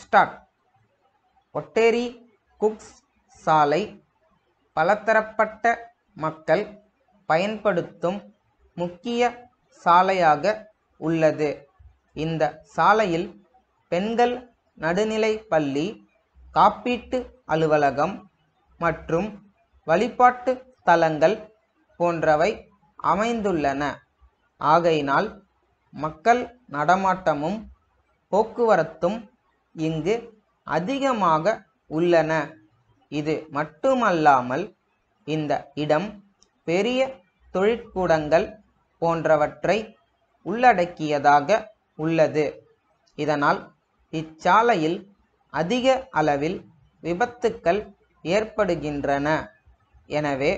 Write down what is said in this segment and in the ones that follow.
Start. Otteri cooks சாலை பலதரப்பட்ட மக்கள் பயன்படுத்தும் முக்கிய சாலையாக உள்ளது. இந்த சாலையில் பெண்கள் நடுநிலைப் பள்ளி, காப்பீட்டு அலுவலகம் மற்றும் வழிபாட்டு தலங்கள் போன்றவை அமைந்துள்ளன. ஆகையினால் மக்கள் நடமாட்டமும் போக்குவரத்தும் இங்கு அதிகமாக உள்ளன. இது மட்டுமல்லாமல் இந்த இடம் பெரிய தொழிற்கூடங்கள் போன்றவற்றை உள்ளடக்கியதாக உள்ளது. இதனால் இச்சாலையில் அதிக அளவில் விபத்துக்கள் ஏற்படுகின்றன. எனவே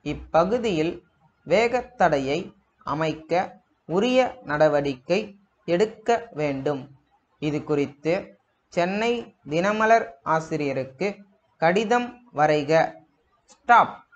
இப்பகுதியில் வேகத்தடையை அமைக்க உரிய நடவடிக்கை எடுக்க வேண்டும். இது குறித்து சென்னை தினமலர் ஆசிரியருக்கு கடிதம் வரைக. ஸ்டாப்.